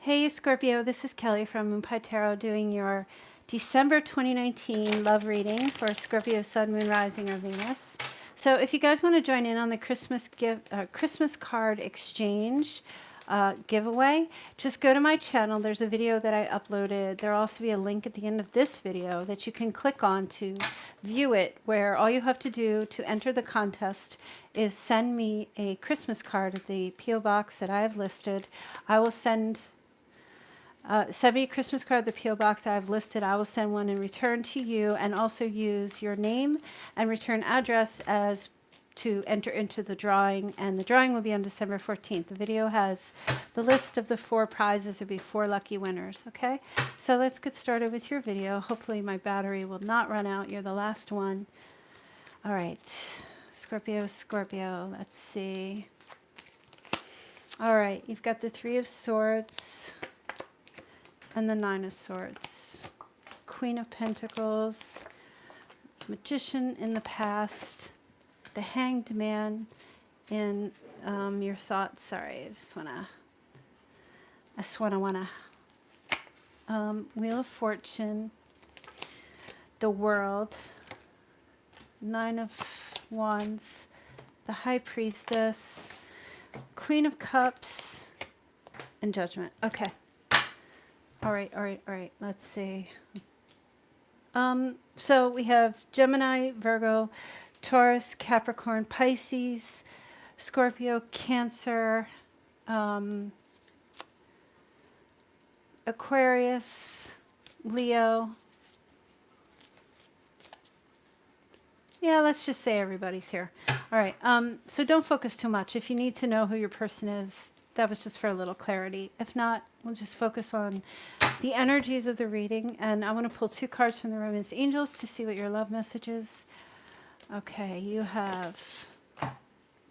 Hey Scorpio, this is Kelly from Moonpie Tarot doing your December 2019 love reading for Scorpio Sun, Moon, Rising, or Venus. So if you guys want to join in on the Christmas card exchange giveaway, just go to my channel. There's a video that I uploaded. There'll also be a link at the end of this video that you can click on to view it, where all you have to do to enter the contest is send me a Christmas card at the P.O. Box that I have listed. I will send me a Christmas card, the P.O. Box I have listed. I will send one in return to you, and also use your name and return address as to enter into the drawing, and the drawing will be on December 14th. The video has the list of the 4 prizes. There'll be 4 lucky winners, okay? So let's get started with your video. Hopefully my battery will not run out. You're the last one. All right, Scorpio, let's see. All right, you've got the 3 of Swords and the 9 of Swords. Queen of Pentacles, Magician in the past, the Hanged Man in your thoughts. Sorry, I just wanna Wheel of Fortune, the World, 9 of Wands, the High Priestess, Queen of Cups, and Judgment. Okay. All right. Let's see. So we have Gemini, Virgo, Taurus, Capricorn, Pisces, Scorpio, Cancer, Aquarius, Leo. Yeah, let's just say everybody's here. All right. So don't focus too much. If you need to know who your person is, that was just for a little clarity. If not, we'll just focus on the energies of the reading. And I want to pull 2 cards from the Romance Angels to see what your love message is. Okay, you have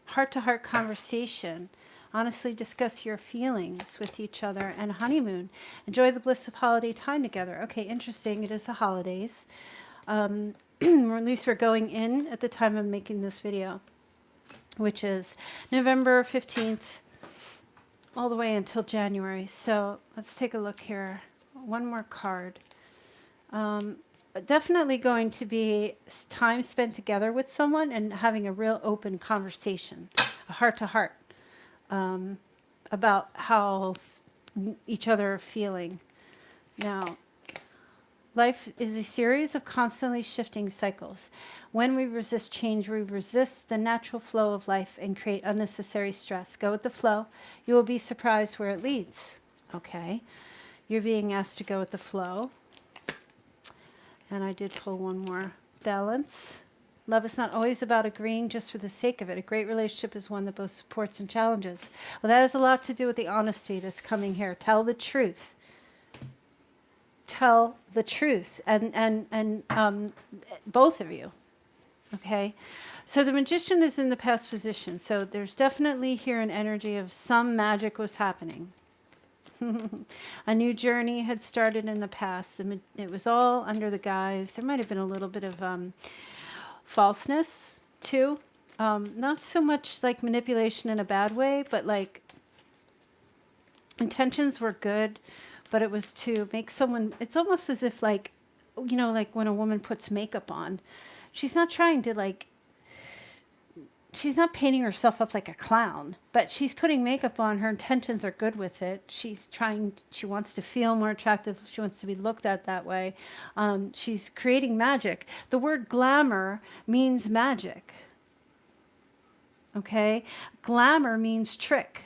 heart-to-heart conversation. Honestly discuss your feelings with each other, and honeymoon. Enjoy the bliss of holiday time together. Okay, interesting. It is the holidays. Or at least we're going in at the time of making this video, which is November 15th. All the way until January. So let's take a look here. One more card. Definitely going to be time spent together with someone and having a real open conversation, a heart-to-heart, about how each other are feeling. Now, life is a series of constantly shifting cycles. When we resist change, we resist the natural flow of life and create unnecessary stress. Go with the flow. You will be surprised where it leads. Okay. You're being asked to go with the flow. And I did pull one more. Balance. Love is not always about agreeing just for the sake of it. A great relationship is one that both supports and challenges. Well, that has a lot to do with the honesty that's coming here. Tell the truth. Tell the truth, and both of you. Okay, so the Magician is in the past position, so there's definitely here an energy of some magic was happening. A new journey had started in the past. It was all under the guise. There might have been a little bit of falseness too, not so much like manipulation in a bad way, but like intentions were good. But it was to make someone, it's almost as if like, you know, like when a woman puts makeup on, she's not trying to she's not painting herself up like a clown, but she's putting makeup on. Her intentions are good with it. She wants to feel more attractive. She wants to be looked at that way. She's creating magic. The word glamour means magic. Okay? Glamour means trick.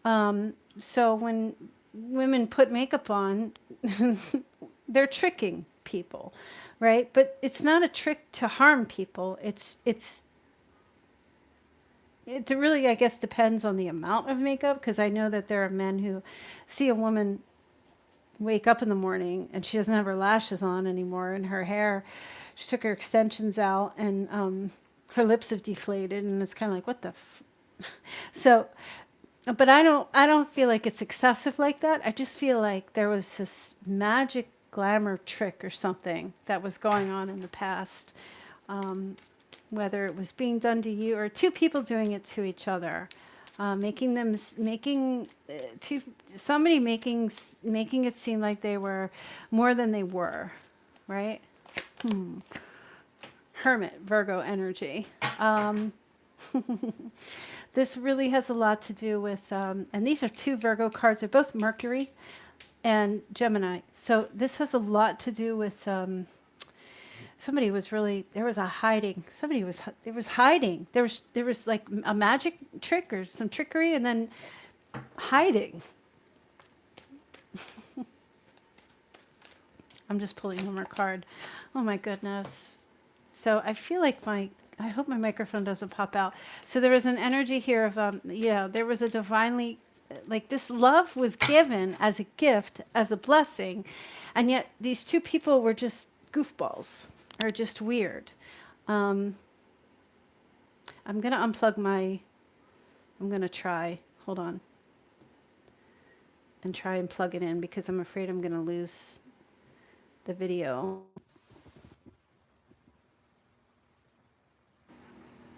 So when women put makeup on, they're tricking people, right? But it's not a trick to harm people. It really, I guess, depends on the amount of makeup, because I know that there are men who see a woman wake up in the morning and she doesn't have her lashes on anymore, and her hair, she took her extensions out, and her lips have deflated, and it's kind of like, what the so. But I don't feel like it's excessive like that. I just feel like there was this magic glamour trick or something that was going on in the past, whether it was being done to you or 2 people doing it to each other. making somebody making it seem like they were more than they were, right? Hermit, Virgo energy. This really has a lot to do with, and these are two Virgo cards. They're both Mercury and Gemini. So this has a lot to do with somebody was really, there was a hiding. There was hiding. There was like a magic trick or some trickery, and then hiding. I'm just pulling one more card. Oh my goodness. So I feel like I hope my microphone doesn't pop out. So there was an energy here of, there was a divinely, like this love was given as a gift, as a blessing. And yet these two people were just goofballs or just weird. I'm going to unplug I'm going to try, hold on, and try and plug it in because I'm afraid I'm going to lose the video.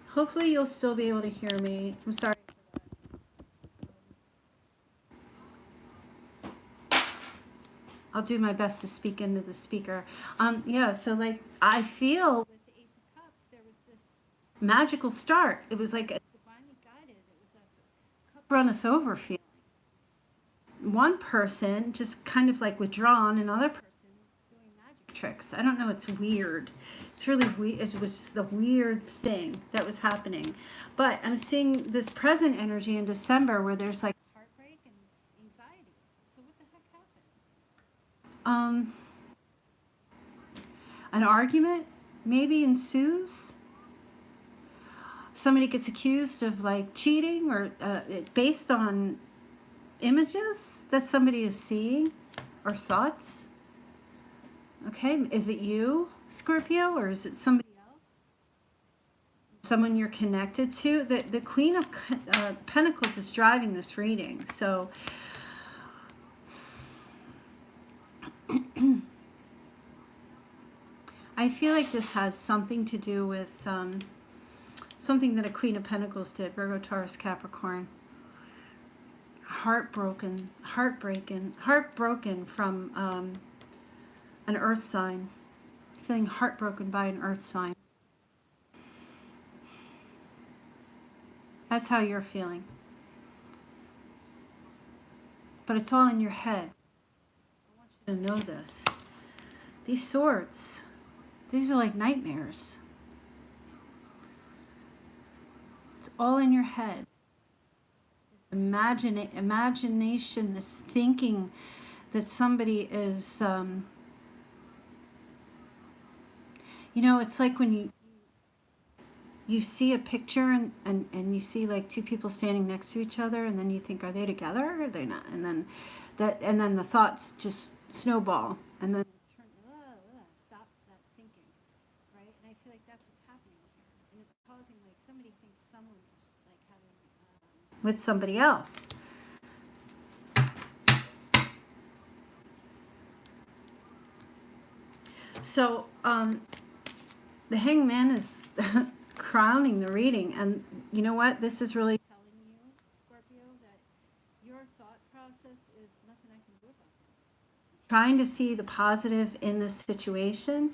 Hopefully you'll still be able to hear me. I'm sorry. I'll do my best to speak into the speaker. So like I feel with the Ace of Cups, there was this magical start. It was like a divinely guided. It was like a cup runneth over feeling. One person just kind of like withdrawn, another person doing magic tricks. I don't know. It's weird. It's really weird. It was just a weird thing that was happening. But I'm seeing this present energy in December where there's like heartbreak and anxiety. So what the heck happened? An argument maybe ensues. Somebody gets accused of like cheating or based on images that somebody is seeing or thoughts. Okay, is it you, Scorpio, or is it somebody else? Someone you're connected to? The Queen of Pentacles is driving this reading. So I feel like this has something to do with something that a Queen of Pentacles did, Virgo, Taurus, Capricorn. Heartbroken from an earth sign. Feeling heartbroken by an earth sign. That's how you're feeling. But it's all in your head. I want you to know this. These swords, these are like nightmares. It's all in your head. This imagination, this thinking that somebody is, it's like when you see a picture and you see like two people standing next to each other, and then you think, are they together or are they not? And then the thoughts just snowball, and then stop that thinking, right? And I feel like that's what's happening here, and it's causing like somebody thinks someone is like having with somebody else. So the Hangman is crowning the reading, and you know what? This is really telling you, Scorpio, that your thought process is nothing I can do about this. Trying to see the positive in this situation,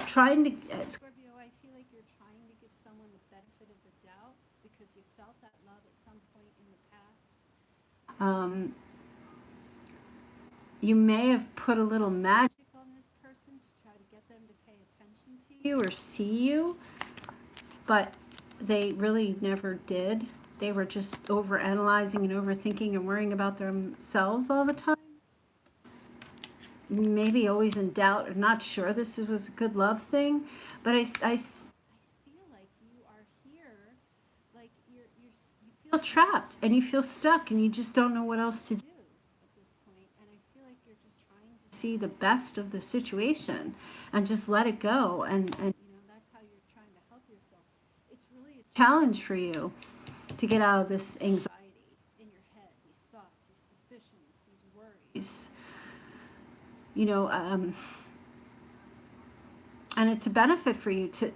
Scorpio, I feel like you're trying to give someone the benefit of the doubt because you felt that love at some point in the past. You may have put a little magic on this person to try to get them to pay attention to you or see you, but they really never did. They were just overanalyzing and overthinking and worrying about themselves all the time. Maybe always in doubt or not sure this was a good love thing. But I feel like you are here, like you feel trapped and you feel stuck and you just don't know what else to do at this point. And I feel like you're just trying to see the best of the situation and just let it go. And that's how you're trying to help yourself. It's really a challenge for you to get out of this anxiety in your head, these thoughts, these suspicions, these worries. And it's a benefit for you to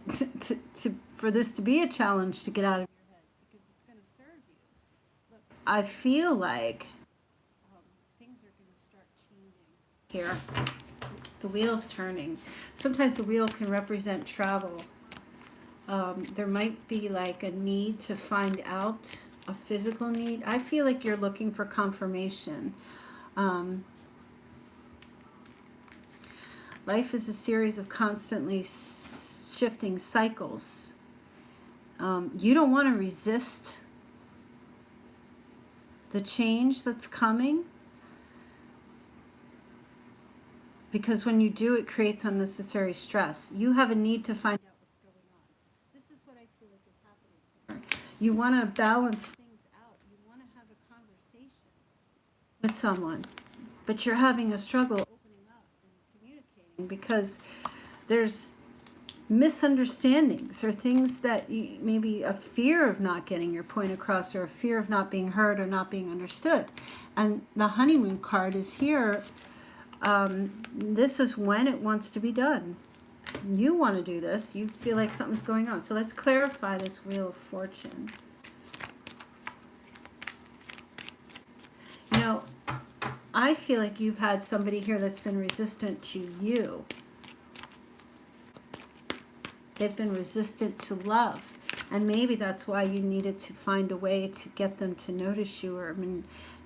for this to be a challenge to get out of your head because it's going to serve you. Look, I feel like things are going to start changing here. The wheel's turning. Sometimes the wheel can represent travel. There might be like a need to find out, a physical need. I feel like you're looking for confirmation. Life is a series of constantly shifting cycles. You don't want to resist the change that's coming, because when you do, it creates unnecessary stress. You have a need to find out what's going on. This is what I feel like is happening here. You want to balance things out. You want to have a conversation with someone, but you're having a struggle opening up and communicating because there's misunderstandings or things that maybe a fear of not getting your point across, or a fear of not being heard or not being understood. And the honeymoon card is here. This is when it wants to be done. You want to do this. You feel like something's going on. So let's clarify this Wheel of Fortune. You know, I feel like you've had somebody here that's been resistant to you. They've been resistant to love. And maybe that's why you needed to find a way to get them to notice you, or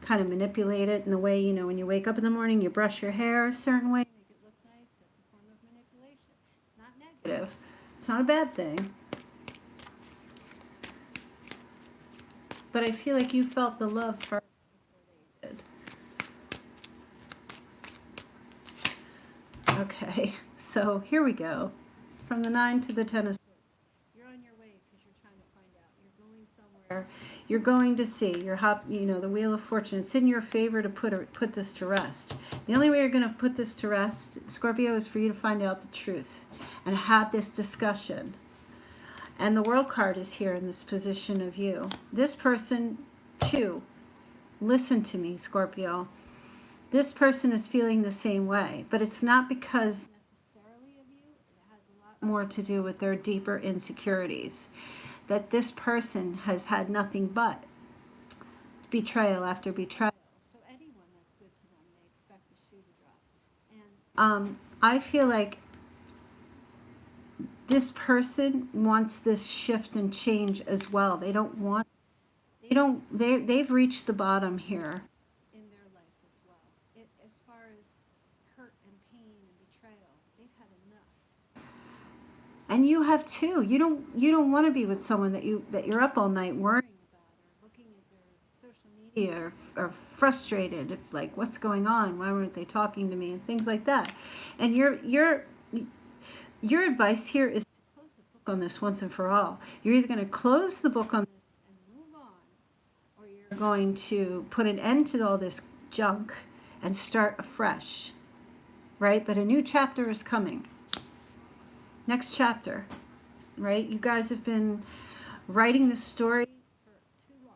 kind of manipulate it in the way, you know, when you wake up in the morning, you brush your hair a certain way, make it look nice. That's a form of manipulation. It's not negative. It's not a bad thing. But I feel like you felt the love first before they did. Okay, so here we go. From the 9 to the 10 of Swords. You're on your way because you're trying to find out. You're going somewhere. You're going to see. You know, the Wheel of Fortune. It's in your favor to put this to rest. The only way you're going to put this to rest, Scorpio, is for you to find out the truth and have this discussion. And the World card is here in this position of you. This person, too, listen to me, Scorpio. This person is feeling the same way, but it's not because more to do with their deeper insecurities, that this person has had nothing but betrayal after betrayal. So anyone that's good to them, they expect the shoe to drop. And I feel like this person wants this shift and change as well. They've reached the bottom here in their life as well. As far as hurt and pain and betrayal, they've had enough. And you have too. You don't want to be with someone that you're up all night worrying about, or looking at their social media, or frustrated, if like, what's going on? Why weren't they talking to me? And things like that. And your advice here is to close the book on this once and for all. You're either going to close the book on this and move on, or you're going to put an end to all this junk and start afresh. Right? But a new chapter is coming. Next chapter, right? You guys have been writing this story for too long,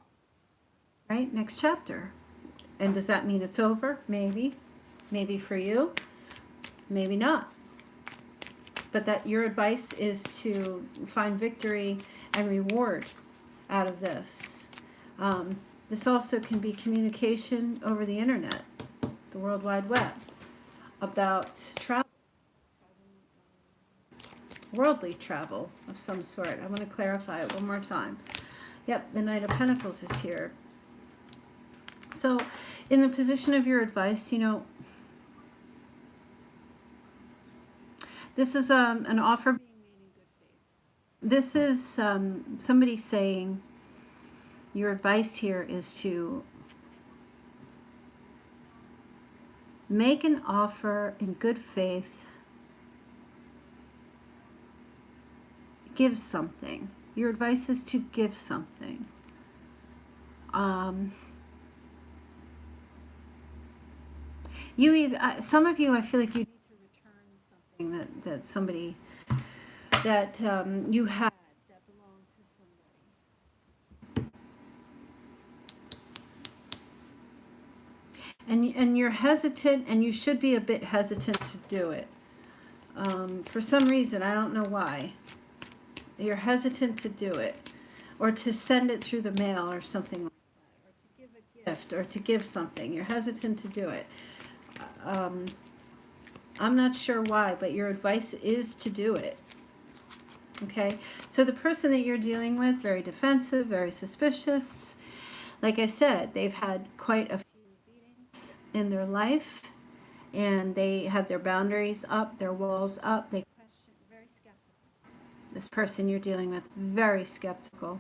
right? Next chapter. And does that mean it's over? Maybe. Maybe for you. Maybe not. But that your advice is to find victory and reward out of this. This also can be communication over the internet, the World Wide Web, about travel. Worldly travel of some sort. I want to clarify it one more time. Yep, the Knight of Pentacles is here. So, in the position of your advice, you know, this is an offer being made in good faith. This is somebody saying your advice here is to make an offer in good faith. Give something. Your advice is to give something. Some of you, I feel like you need to return something that somebody that you had that belonged to somebody. And you're hesitant, and you should be a bit hesitant to do it. For some reason, I don't know why. You're hesitant to do it, or to send it through the mail or something like that, or to give a gift or to give something. You're hesitant to do it. I'm not sure why, but your advice is to do it. Okay, so the person that you're dealing with, very defensive, very suspicious. Like I said, they've had quite a few beatings in their life, and they have their boundaries up, their walls up. They question, very skeptical. This person you're dealing with, very skeptical.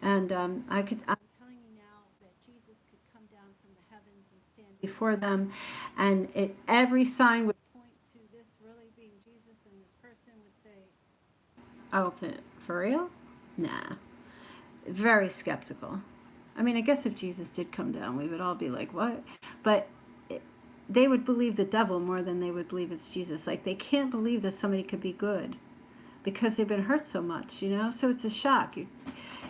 And I'm telling you now that Jesus could come down from the heavens and stand before them, and every sign would point to this really being Jesus, and this person would say, "Oh, for real? Nah." Very skeptical. I mean, I guess if Jesus did come down, we would all be like, "What?" But they would believe the devil more than they would believe it's Jesus. Like, they can't believe that somebody could be good because they've been hurt so much, you know? So it's a shock.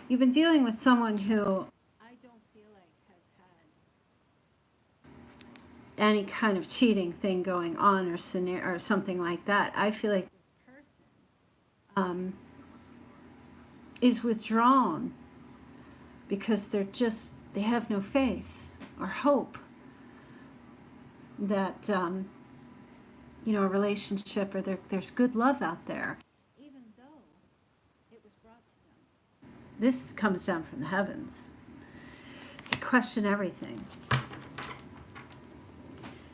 You've been dealing with someone who I don't feel like has had any kind of cheating thing going on or scenario or something like that. I feel like this person is withdrawn because they have no faith or hope that a relationship or there's good love out there, even though it was brought to them. This comes down from the heavens. They question everything.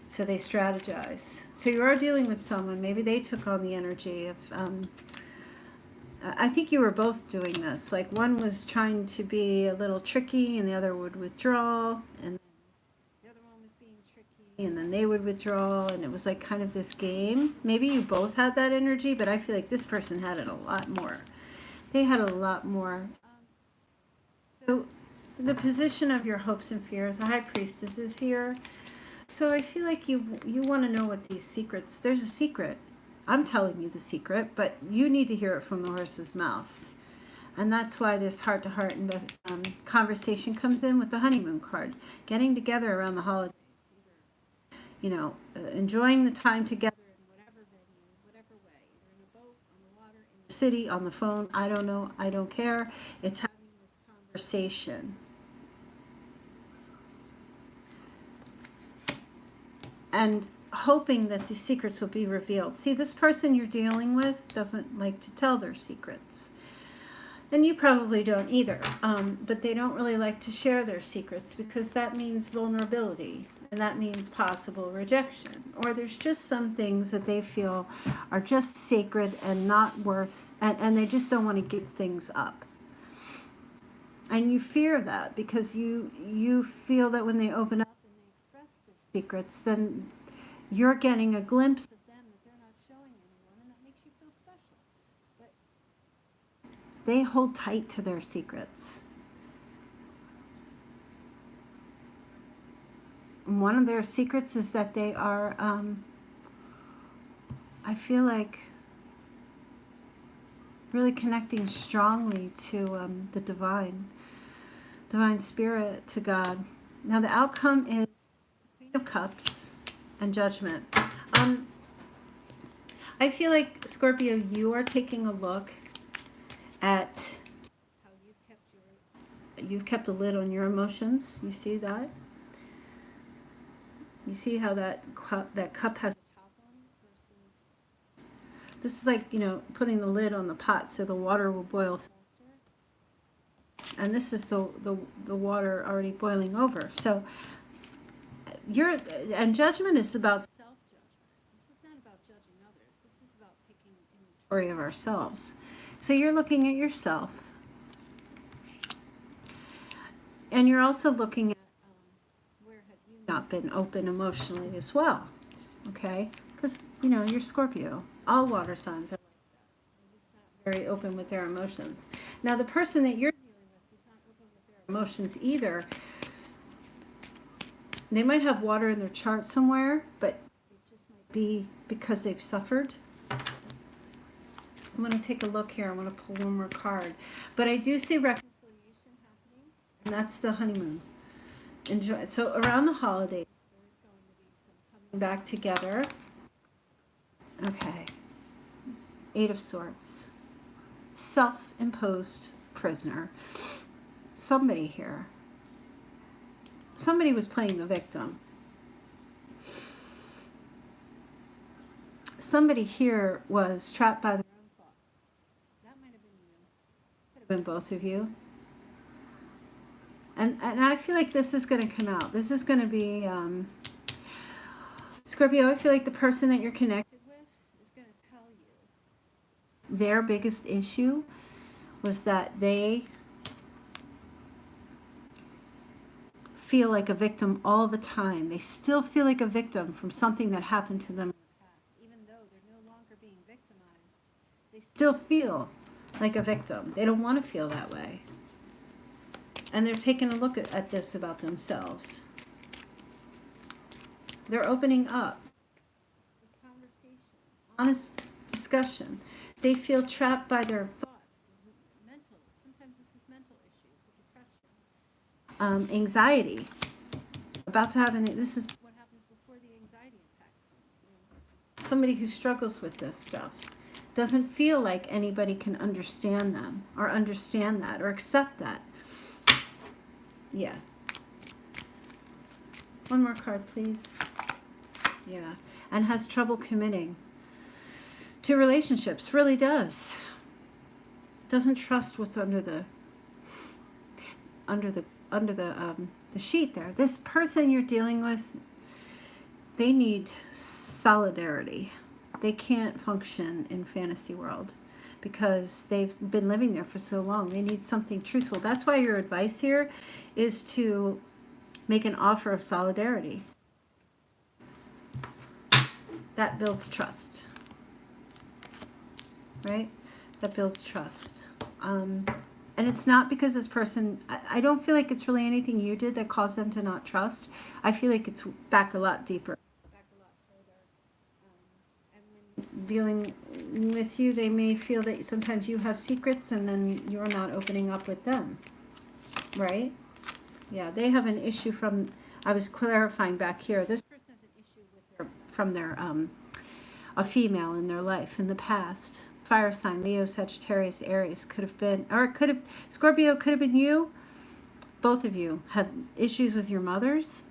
So they strategize. So you are dealing with someone, maybe they took on the energy of, I think you were both doing this. Like, one was trying to be a little tricky and the other would withdraw, and the other one was being tricky and then they would withdraw, and it was like kind of this game. Maybe you both had that energy, but I feel like this person had it a lot more. They had a lot more. So the position of your hopes and fears, the High Priestess is here. So I feel like you want to know what these secrets, there's a secret. I'm telling you the secret, but you need to hear it from the horse's mouth. And that's why this heart-to-heart conversation comes in with the honeymoon card. Getting together around the holidays. Enjoying the time together in whatever venue, whatever way. Either in a boat, on the water, in the city, on the phone. I don't know. I don't care. It's having this conversation. And hoping that the secrets will be revealed. See, this person you're dealing with doesn't like to tell their secrets. And you probably don't either. But they don't really like to share their secrets because that means vulnerability. And that means possible rejection. Or there's just some things that they feel are just sacred and not worth, and they just don't want to give things up. And you fear that because you feel that when they open up and they express their secrets, then you're getting a glimpse of them that they're not showing anyone, and that makes you feel special. But they hold tight to their secrets. And one of their secrets is that they are, I feel like, really connecting strongly to the divine spirit, to God. Now the outcome is the Queen of Cups and Judgment. I feel like, Scorpio, you are taking a look at how you've kept a lid on your emotions. You see that? You see how that cup has a top on it versus this is like, putting the lid on the pot so the water will boil faster. And this is the water already boiling over. So and judgment is about self-judgment. This is not about judging others. This is about taking inventory of ourselves. So you're looking at yourself. And you're also looking at where have you not been open emotionally as well. Okay? Because, you're Scorpio. All water signs are like that. They're just not very open with their emotions. Now, the person that you're dealing with who's not open with their emotions either, they might have water in their chart somewhere, but it just might be because they've suffered. I'm going to take a look here. I'm going to pull one more card. But I do see reconciliation happening, and that's the honeymoon. Enjoy. So around the holidays, there's going to be some coming back together. Okay. 8 of Swords. Self-imposed prisoner. Somebody here. somebody was playing the victim. Somebody here was trapped by their own thoughts. That might have been you. Could have been both of you. And I feel like this is going to come out. This is going to be, Scorpio, I feel like the person that you're connected with is going to tell you their biggest issue was that they feel like a victim all the time. They still feel like a victim from something that happened to them in the past. Even though they're no longer being victimized, they still feel like a victim. They don't want to feel that way. And they're taking a look at this about themselves. They're opening up this conversation, honest discussion. They feel trapped by their thoughts. Mental. Sometimes this is mental issues, depression, anxiety. About to have this is what happens before the anxiety attack comes. Somebody who struggles with this stuff doesn't feel like anybody can understand them or understand that or accept that. Yeah. One more card, please. Yeah. And has trouble committing to relationships. Really does. Doesn't trust what's under the sheet there. This person you're dealing with, they need solidarity. They can't function in fantasy world because they've been living there for so long. They need something truthful. That's why your advice here is to make an offer of solidarity. That builds trust. Right? That builds trust. And it's not because this person, I don't feel like it's really anything you did that caused them to not trust. I feel like it's back a lot deeper. Back a lot further. And when dealing with you, they may feel that sometimes you have secrets and then you're not opening up with them. Right? Yeah, they have an issue from, I was clarifying back here, this person has an issue with a female in their life in the past. Fire sign, Leo, Sagittarius, Aries could have been, or it could have, Scorpio could have been you. Both of you had issues with your mothers,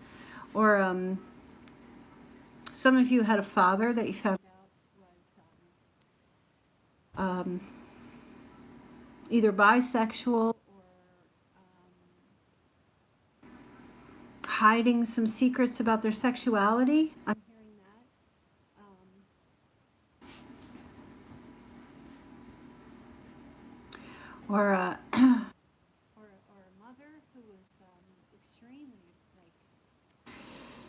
or some of you had a father that you found out was either bisexual or hiding some secrets about their sexuality. I'm hearing that. Or a mother who was extremely, like,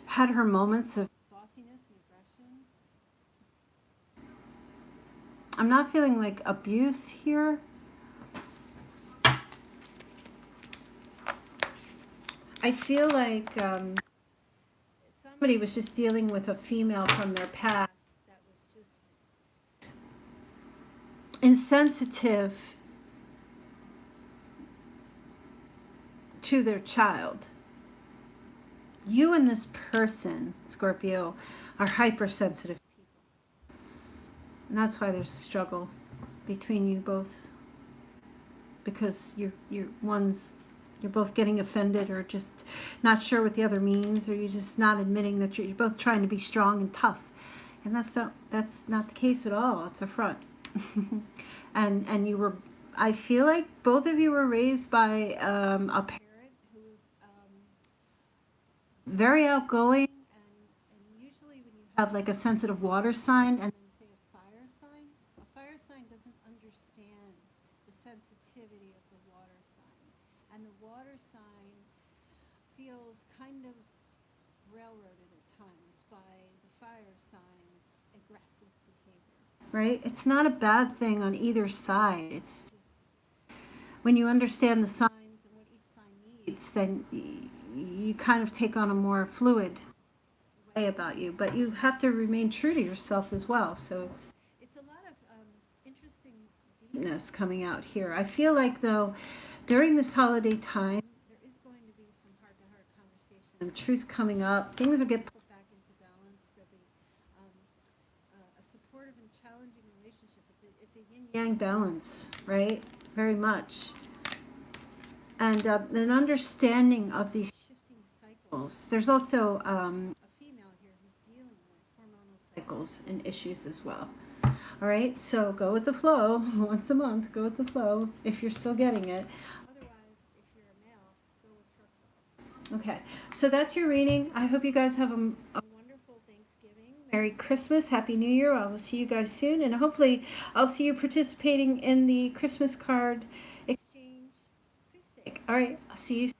had her moments of bossiness and aggression. I'm not feeling like abuse here. I feel like somebody was just dealing with a female from their past that was just insensitive to their child. You and this person, Scorpio, are hypersensitive people. And that's why there's a struggle between you both. Because you're both getting offended or just not sure what the other means, or you're just not admitting that you're both trying to be strong and tough. And that's not the case at all. It's a front. and you were, I feel like both of you were raised by a parent who was very outgoing, and usually when you have like a sensitive water sign and then say a fire sign doesn't understand the sensitivity of the water sign. And the water sign feels kind of railroaded at times by the fire sign's aggressive behavior. Right? It's not a bad thing on either side. It's just when you understand the signs and what each sign needs, then you kind of take on a more fluid way about you. But you have to remain true to yourself as well. So it's a lot of interesting deepness coming out here. I feel like, though, during this holiday time, there is going to be some heart-to-heart conversation, truth coming up. Things will get put back into balance. There'll be a supportive and challenging relationship. It's a yin-yang balance, right? Very much. And an understanding of these shifting cycles cycles. There's also a female here who's dealing with hormonal cycles and issues as well. All right, so go with the flow once a month. Go with the flow if you're still getting it. Otherwise, if you're a male, go with her flow. Okay, so that's your reading. I hope you guys have a wonderful Thanksgiving. Merry Christmas. Happy New Year. I will see you guys soon. And hopefully, I'll see you participating in the Christmas card exchange sweepstake. All right, I'll see you soon.